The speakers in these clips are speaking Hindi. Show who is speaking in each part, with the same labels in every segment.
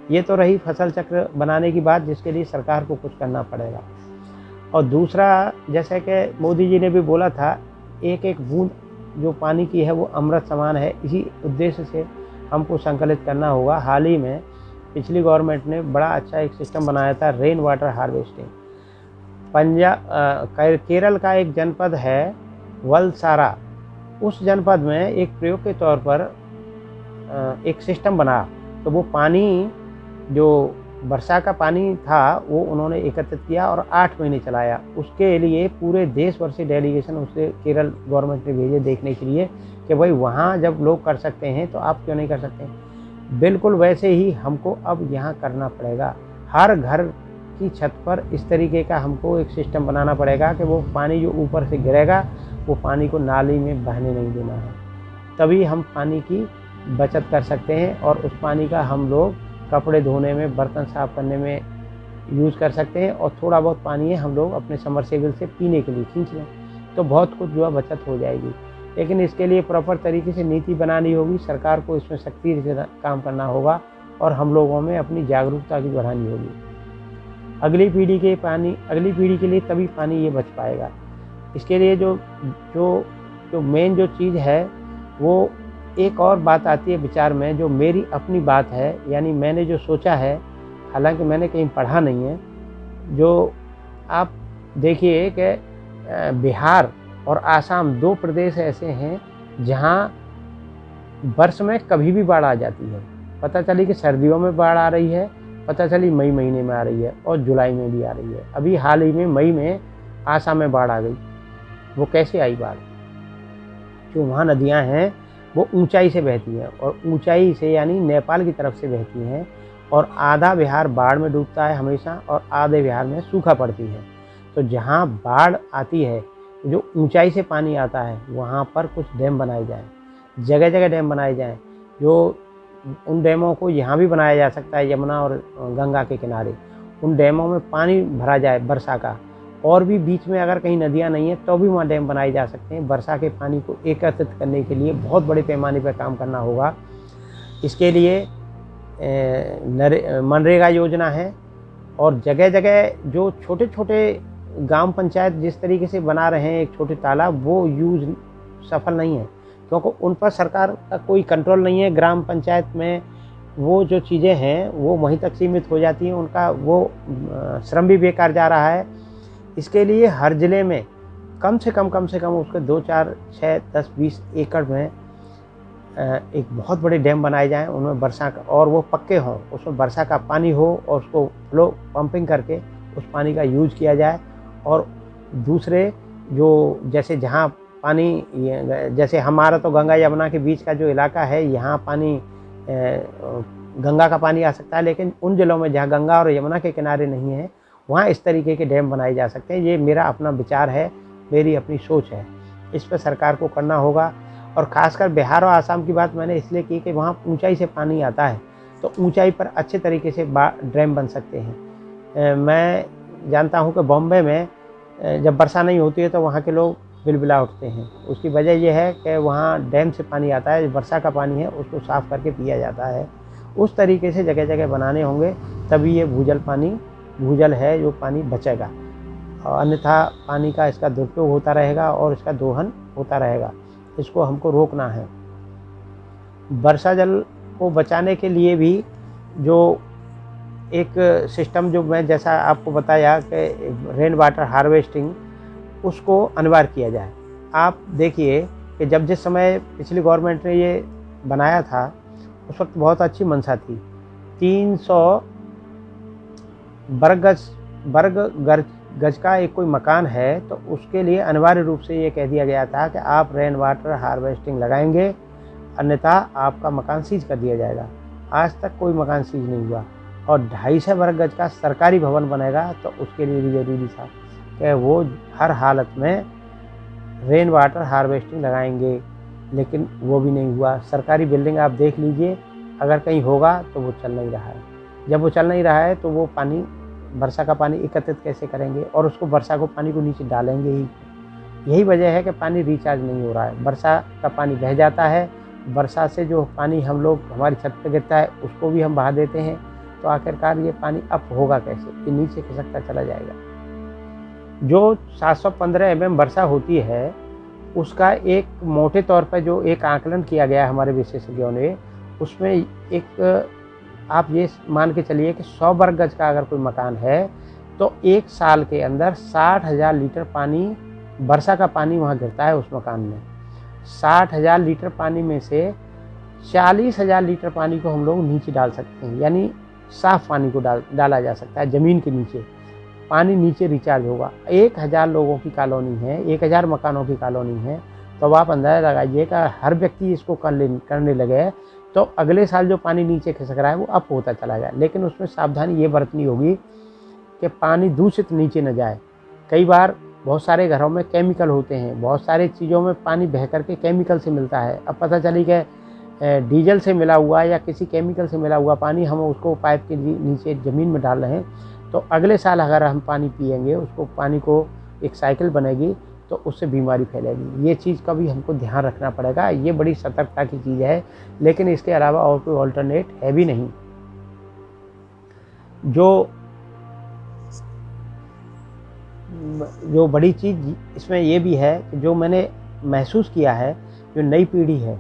Speaker 1: ये तो रही फसल चक्र बनाने की बात, जिसके लिए सरकार को कुछ करना पड़ेगा। और दूसरा, जैसे कि मोदी जी ने भी बोला था, एक एक बूंद जो पानी की है वो अमृत समान है। इसी उद्देश्य से हमको संकलित करना होगा। हाल ही में पिछली गवर्नमेंट ने बड़ा अच्छा एक सिस्टम बनाया था, रेन वाटर हार्वेस्टिंग। केरल का एक जनपद है वलसारा, उस जनपद में एक प्रयोग के तौर पर एक सिस्टम बना। तो वो पानी जो वर्षा का पानी था वो उन्होंने एकत्रित किया और 8 महीने चलाया। उसके लिए पूरे देश भर से डेलीगेशन उससे केरल गवर्नमेंट ने भेजे देखने के लिए कि भाई वहाँ जब लोग कर सकते हैं तो आप क्यों नहीं कर सकते। बिल्कुल वैसे ही हमको अब यहाँ करना पड़ेगा। हर घर की छत पर इस तरीके का हमको एक सिस्टम बनाना पड़ेगा कि वो पानी जो ऊपर से गिरेगा वो पानी को नाली में बहने नहीं देना है। तभी हम पानी की बचत कर सकते हैं और उस पानी का हम लोग कपड़े धोने में, बर्तन साफ़ करने में यूज़ कर सकते हैं। और थोड़ा बहुत पानी है हम लोग अपने समरसेबल से पीने के लिए खींच लें, तो बहुत कुछ जो है बचत हो जाएगी। लेकिन इसके लिए प्रॉपर तरीके से नीति बनानी होगी, सरकार को इसमें सख्ती से काम करना होगा और हम लोगों में अपनी जागरूकता भी बढ़ानी होगी। अगली पीढ़ी के लिए तभी पानी ये बच पाएगा। इसके लिए जो मेन जो चीज़ है, वो एक और बात आती है विचार में, जो मेरी अपनी बात है, यानी मैंने जो सोचा है, हालांकि मैंने कहीं पढ़ा नहीं है। जो आप देखिए कि बिहार और आसाम 2 प्रदेश ऐसे हैं जहां वर्ष में कभी भी बाढ़ आ जाती है। पता चली कि सर्दियों में बाढ़ आ रही है, पता चली मई महीने में आ रही है और जुलाई में भी आ रही है। अभी हाल ही में मई में आसाम में बाढ़ आ गई। वो कैसे आई बाढ़? जो वहाँ नदियाँ हैं वो ऊंचाई से बहती हैं, और ऊंचाई से यानी नेपाल की तरफ से बहती हैं, और आधा बिहार बाढ़ में डूबता है हमेशा और आधे बिहार में सूखा पड़ती है। तो जहाँ बाढ़ आती है, जो ऊंचाई से पानी आता है, वहाँ पर कुछ डैम बनाए जाएं, जगह जगह डैम बनाए जाएं। जो उन डैमों को यहाँ भी बनाया जा सकता है, यमुना और गंगा के किनारे उन डैमों में पानी भरा जाए वर्षा का। और भी बीच में अगर कहीं नदियाँ नहीं हैं तो भी वहाँ डैम बनाए जा सकते हैं। वर्षा के पानी को एकत्रित करने के लिए बहुत बड़े पैमाने पर काम करना होगा। इसके लिए मनरेगा योजना है, और जगह जगह जो छोटे छोटे ग्राम पंचायत जिस तरीके से बना रहे हैं एक छोटे तालाब, वो यूज सफल नहीं है, क्योंकि उन पर सरकार का कोई कंट्रोल नहीं है। ग्राम पंचायत में वो जो चीज़ें हैं वो वहीं तक सीमित हो जाती हैं, उनका वो श्रम भी बेकार जा रहा है। इसके लिए हर ज़िले में कम से कम उसके 2, 4, 6, 10, 20 एकड़ में एक बहुत बड़े डैम बनाए जाएं, उनमें वर्षा का, और वो पक्के हों, उसमें वर्षा का पानी हो और उसको फ्लो पंपिंग करके उस पानी का यूज किया जाए। और दूसरे जो जैसे जहाँ पानी, जैसे हमारा तो गंगा यमुना के बीच का जो इलाका है, यहाँ पानी गंगा का पानी आ सकता है, लेकिन उन जिलों में जहाँ गंगा और यमुना के किनारे नहीं है, वहाँ इस तरीके के डैम बनाए जा सकते हैं। ये मेरा अपना विचार है, मेरी अपनी सोच है। इस पर सरकार को करना होगा। और ख़ासकर बिहार और आसाम की बात मैंने इसलिए की कि वहाँ ऊंचाई से पानी आता है, तो ऊंचाई पर अच्छे तरीके से डैम बन सकते हैं। मैं जानता हूँ कि बॉम्बे में जब वर्षा नहीं होती है तो वहाँ के लोग बिलबिला उठते हैं। उसकी वजह यह है कि वहाँ डैम से पानी आता है, वर्षा का पानी है उसको साफ़ करके पिया जाता है। उस तरीके से जगह जगह बनाने होंगे, तभी ये भूजल है जो पानी बचेगा, और अन्यथा पानी का इसका दुरुपयोग होता रहेगा और इसका दोहन होता रहेगा। इसको हमको रोकना है। वर्षा जल को बचाने के लिए भी जो एक सिस्टम, जो मैं जैसा आपको बताया कि रेन वाटर हार्वेस्टिंग, उसको अनिवार्य किया जाए। आप देखिए कि जब जिस समय पिछली गवर्नमेंट ने ये बनाया था, उस वक्त बहुत अच्छी मंशा थी। 300 गज का एक कोई मकान है, तो उसके लिए अनिवार्य रूप से ये कह दिया गया था कि आप रेन वाटर हार्वेस्टिंग लगाएंगे, अन्यथा आपका मकान सीज कर दिया जाएगा। आज तक कोई मकान सीज नहीं हुआ। और 250 वर्ग गज का सरकारी भवन बनेगा, तो उसके लिए भी ज़रूरी था कि वो हर हालत में रेन वाटर हार्वेस्टिंग लगाएंगे, लेकिन वो भी नहीं हुआ। सरकारी बिल्डिंग आप देख लीजिए, अगर कहीं होगा तो वो चल नहीं रहा है। जब वो चल नहीं रहा है तो वो पानी, वर्षा का पानी एकत्रित कैसे करेंगे, और उसको वर्षा को पानी को नीचे डालेंगे ही। यही वजह है कि पानी रिचार्ज नहीं हो रहा है। वर्षा का पानी बह जाता है, वर्षा से जो पानी हम लोग हमारी छत पर गिरता है उसको भी हम बहा देते हैं, तो आखिरकार ये पानी अप होगा कैसे, ये नीचे खिसकता चला जाएगा। जो 715 mm वर्षा होती है, उसका एक मोटे तौर पर जो एक आकलन किया गया है हमारे विशेषज्ञों ने, उसमें एक आप ये मान के चलिए कि 100 वर्ग गज का अगर कोई मकान है तो एक साल के अंदर 60,000 लीटर पानी, वर्षा का पानी वहाँ गिरता है उस मकान में। 60,000 लीटर पानी में से 40,000 लीटर पानी को हम लोग नीचे डाल सकते हैं, यानी साफ पानी को डाला जा सकता है ज़मीन के नीचे। पानी नीचे रिचार्ज होगा। 1000 लोगों की कॉलोनी है, 1000 मकानों की कॉलोनी है, तो अब आप अंदाज़ा लगाइए कि हर व्यक्ति इसको करने लगे तो अगले साल जो पानी नीचे खिसक रहा है वो अप होता चला जाए। लेकिन उसमें सावधानी ये बरतनी होगी कि पानी दूषित नीचे न जाए। कई बार बहुत सारे घरों में केमिकल होते हैं, बहुत सारी चीज़ों में पानी बह करके केमिकल से मिलता है। अब पता चली कि डीजल से मिला हुआ या किसी केमिकल से मिला हुआ पानी हम उसको पाइप के नीचे ज़मीन में डाल रहे हैं, तो अगले साल अगर हम पानी पिएंगे, उसको पानी को एक साइकिल बनेगी तो उससे बीमारी फैलेगी। ये चीज़ का भी हमको ध्यान रखना पड़ेगा। ये बड़ी सतर्कता की चीज़ है, लेकिन इसके अलावा और कोई ऑल्टरनेट है भी नहीं। जो बड़ी चीज़ इसमें ये भी है कि जो मैंने महसूस किया है, जो नई पीढ़ी है,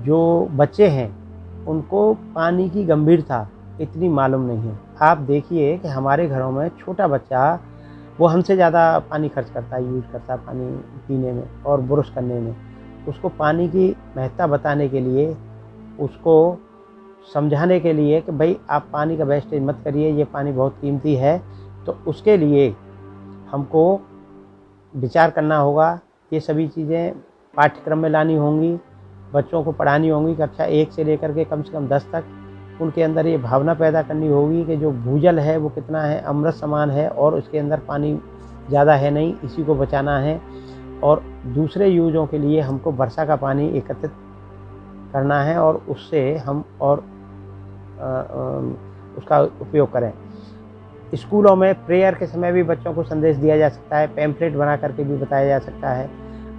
Speaker 1: जो बच्चे हैं, उनको पानी की गंभीरता इतनी मालूम नहीं है। आप देखिए कि हमारे घरों में छोटा बच्चा वो हमसे ज़्यादा पानी खर्च करता है, यूज़ करता है पानी पीने में और ब्रश करने में। उसको पानी की महत्ता बताने के लिए, उसको समझाने के लिए कि भाई आप पानी का वेस्टेज मत करिए, ये पानी बहुत कीमती है, तो उसके लिए हमको विचार करना होगा। ये सभी चीज़ें पाठ्यक्रम में लानी होंगी, बच्चों को पढ़ानी होंगी। कक्षा 1 से लेकर के कम से कम 10 तक उनके अंदर ये भावना पैदा करनी होगी कि जो भूजल है वो कितना है, अमृत समान है और उसके अंदर पानी ज़्यादा है नहीं, इसी को बचाना है। और दूसरे यूज़ों के लिए हमको वर्षा का पानी एकत्रित करना है और उससे हम और उसका उपयोग करें। स्कूलों में प्रेयर के समय भी बच्चों को संदेश दिया जा सकता है, पैम्फलेट बना करके भी बताया जा सकता है।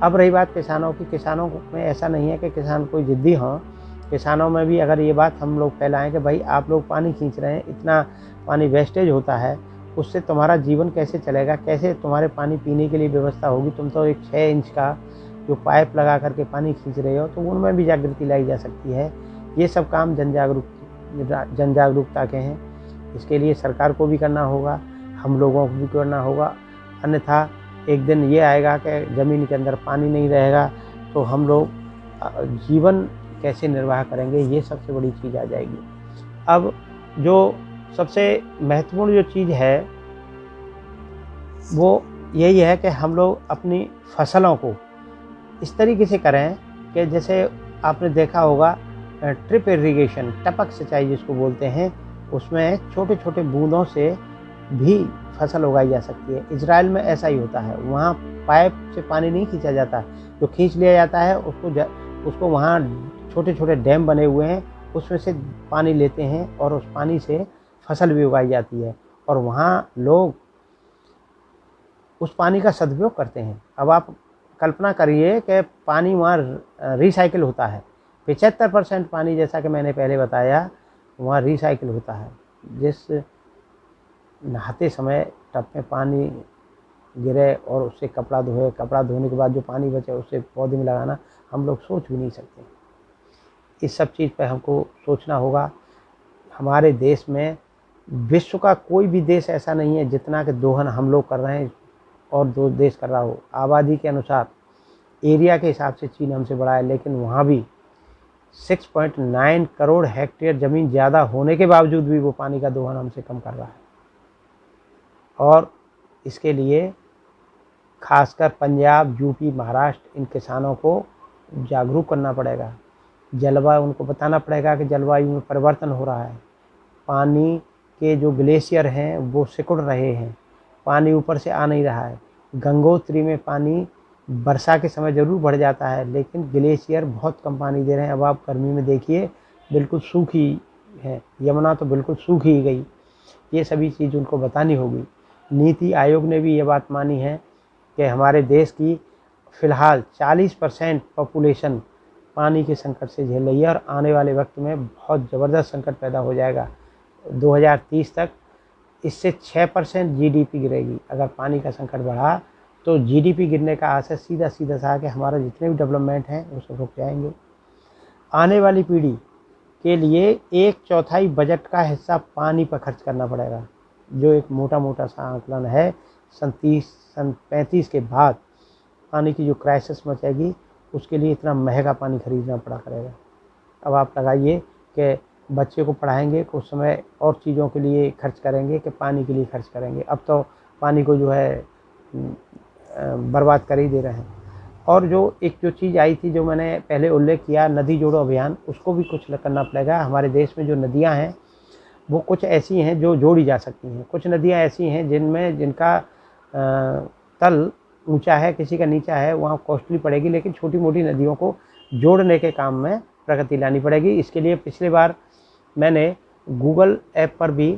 Speaker 1: अब रही बात किसानों की, किसानों में ऐसा नहीं है कि किसान कोई ज़िद्दी हों। किसानों में भी अगर ये बात हम लोग फैलाएं कि भाई आप लोग पानी खींच रहे हैं, इतना पानी वेस्टेज होता है, उससे तुम्हारा जीवन कैसे चलेगा, कैसे तुम्हारे पानी पीने के लिए व्यवस्था होगी। तुम तो एक 6 इंच का जो पाइप लगा करके पानी खींच रहे हो, तो उनमें भी जागृति लाई जा सकती है। ये सब काम जन जागरूकता के हैं। इसके लिए सरकार को भी करना होगा, हम लोगों को भी करना होगा। अन्यथा एक दिन ये आएगा कि ज़मीन के अंदर पानी नहीं रहेगा तो हम लोग जीवन कैसे निर्वाह करेंगे, ये सबसे बड़ी चीज़ आ जाएगी। अब जो सबसे महत्वपूर्ण जो चीज़ है वो यही है कि हम लोग अपनी फसलों को इस तरीके से करें कि जैसे आपने देखा होगा ट्रिप इरिगेशन, टपक सिंचाई जिसको बोलते हैं, उसमें छोटे छोटे बूंदों से भी फसल उगाई जा सकती है। इजराइल में ऐसा ही होता है, वहाँ पाइप से पानी नहीं खींचा जाता, जो खींच लिया जाता है उसको वहाँ छोटे छोटे डैम बने हुए हैं, उसमें से पानी लेते हैं और उस पानी से फसल भी उगाई जाती है और वहाँ लोग उस पानी का सदुपयोग करते हैं। अब आप कल्पना करिए कि पानी वहाँ रिसाइकिल होता है। 75% पानी, जैसा कि मैंने पहले बताया, वहाँ रिसाइकिल होता है। जिस नहाते समय टब में पानी गिरे और उससे कपड़ा धोए, कपड़ा धोने के बाद जो पानी बचे उससे पौधे में लगाना हम लोग सोच भी नहीं सकते। इस सब चीज़ पर हमको सोचना होगा। हमारे देश में विश्व का कोई भी देश ऐसा नहीं है जितना कि दोहन हम लोग कर रहे हैं और दो देश कर रहा हो। आबादी के अनुसार, एरिया के हिसाब से चीन हमसे बड़ा है, लेकिन वहाँ भी 6.9 करोड़ हेक्टेयर ज़मीन ज़्यादा होने के बावजूद भी वो पानी का दोहन हमसे कम कर रहा है। और इसके लिए खासकर पंजाब, यूपी, महाराष्ट्र, इन किसानों को जागरूक करना पड़ेगा। जलवायु, उनको बताना पड़ेगा कि जलवायु में परिवर्तन हो रहा है। पानी के जो ग्लेशियर हैं वो सिकुड़ रहे हैं, पानी ऊपर से आ नहीं रहा है। गंगोत्री में पानी वर्षा के समय ज़रूर बढ़ जाता है, लेकिन ग्लेशियर बहुत कम पानी दे रहे हैं। अब आप गर्मी में देखिए बिल्कुल सूखी है, यमुना तो बिल्कुल सूख ही गई। ये सभी चीज़ उनको बतानी होगी। नीति आयोग ने भी ये बात मानी है कि हमारे देश की फ़िलहाल 40% पॉपुलेशन पानी के संकट से झेल रही है और आने वाले वक्त में बहुत ज़बरदस्त संकट पैदा हो जाएगा। 2030 तक इससे 6% जीडीपी गिरेगी। अगर पानी का संकट बढ़ा तो जीडीपी गिरने का असर सीधा सीधा सा कि हमारा जितने भी डेवलपमेंट हैं वो सब रुक जाएंगे। आने वाली पीढ़ी के लिए 1/4 बजट का हिस्सा पानी पर खर्च करना पड़ेगा, जो एक मोटा मोटा सा आंकलन है। सन 35 के बाद पानी की जो क्राइसिस मचेगी उसके लिए इतना महंगा पानी खरीदना पड़ा करेगा। अब आप लगाइए कि बच्चे को पढ़ाएंगे, कुछ समय और चीज़ों के लिए खर्च करेंगे कि पानी के लिए खर्च करेंगे। अब तो पानी को जो है बर्बाद कर ही दे रहे हैं। और जो चीज़ आई थी जो मैंने पहले उल्लेख किया, नदी जोड़ो अभियान, उसको भी कुछ करना पड़ेगा। हमारे देश में जो नदियां हैं वो कुछ ऐसी हैं जो जोड़ी जा सकती हैं, कुछ नदियां ऐसी हैं जिनका तल ऊंचा है, किसी का नीचा है, वहाँ कॉस्टली पड़ेगी। लेकिन छोटी मोटी नदियों को जोड़ने के काम में प्रगति लानी पड़ेगी। इसके लिए पिछले बार मैंने गूगल ऐप पर भी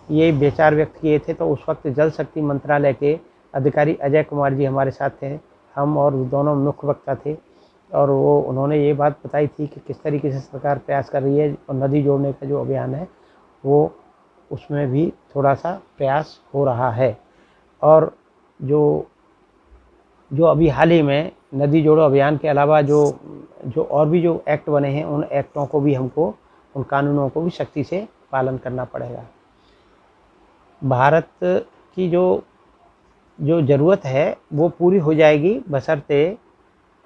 Speaker 1: ये विचार व्यक्त किए थे, तो उस वक्त जल शक्ति मंत्रालय के अधिकारी अजय कुमार जी हमारे साथ थे, हम और दोनों मुख्य वक्ता थे। और उन्होंने ये बात बताई थी कि किस तरीके से सरकार प्रयास कर रही है, और नदी जोड़ने का जो अभियान है वो उसमें भी थोड़ा सा प्रयास हो रहा है। और जो अभी हाल ही में नदी जोड़ो अभियान के अलावा जो और भी जो एक्ट बने हैं, उन एक्टों को भी हमको, उन कानूनों को भी सख्ती से पालन करना पड़ेगा। भारत की जो ज़रूरत है वो पूरी हो जाएगी बशर्ते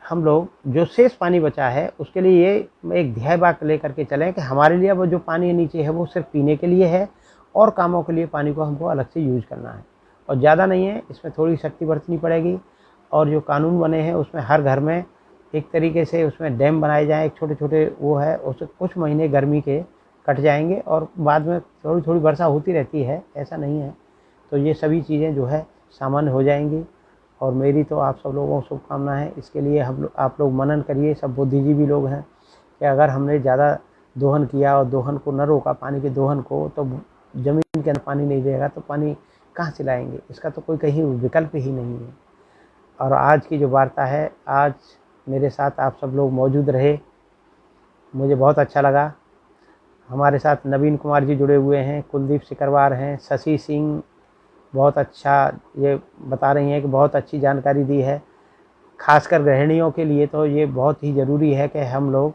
Speaker 1: हम लोग जो शेष पानी बचा है उसके लिए ये एक ध्येय वाक्य लेकर के चलें कि हमारे लिए वो जो पानी नीचे है वो सिर्फ पीने के लिए है, और कामों के लिए पानी को हमको अलग से यूज करना है, और ज़्यादा नहीं है। इसमें थोड़ी शक्ति बरतनी पड़ेगी। और जो कानून बने हैं उसमें हर घर में एक तरीके से उसमें डैम बनाए जाएँ, एक छोटे छोटे वो है, उससे कुछ महीने गर्मी के कट जाएंगे और बाद में थोड़ी थोड़ी वर्षा होती रहती है, ऐसा नहीं है। तो ये सभी चीज़ें जो है सामान्य हो जाएंगी। और मेरी तो आप सब लोगों को शुभकामनाएं। इसके लिए आप लोग मनन करिए, सब बुद्धिजीवी लोग हैं, कि अगर हमने ज़्यादा दोहन किया और दोहन को न रोका, पानी के दोहन को, तो ज़मीन के अंदर पानी नहीं रहेगा तो पानी कहाँ से लाएंगे? इसका तो कोई कहीं विकल्प ही नहीं है। और आज की जो वार्ता है, आज मेरे साथ आप सब लोग मौजूद रहे, मुझे बहुत अच्छा लगा। हमारे साथ नवीन कुमार जी जुड़े हुए हैं, कुलदीप सिकरवार हैं, शशि सिंह बहुत अच्छा ये बता रही हैं कि बहुत अच्छी जानकारी दी है। खासकर गृहिणियों के लिए तो ये बहुत ही ज़रूरी है कि हम लोग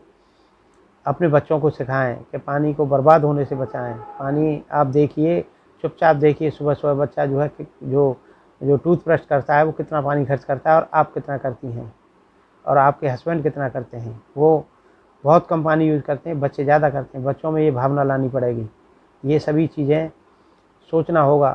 Speaker 1: अपने बच्चों को सिखाएं कि पानी को बर्बाद होने से बचाएं। पानी आप देखिए, चुपचाप देखिए, सुबह सुबह बच्चा जो है जो टूथब्रश करता है वो कितना पानी खर्च करता है, और आप कितना करती हैं, और आपके हस्बैंड कितना करते हैं। वो बहुत कम पानी यूज़ करते हैं, बच्चे ज़्यादा करते हैं। बच्चों में ये भावना लानी पड़ेगी। ये सभी चीज़ें सोचना होगा।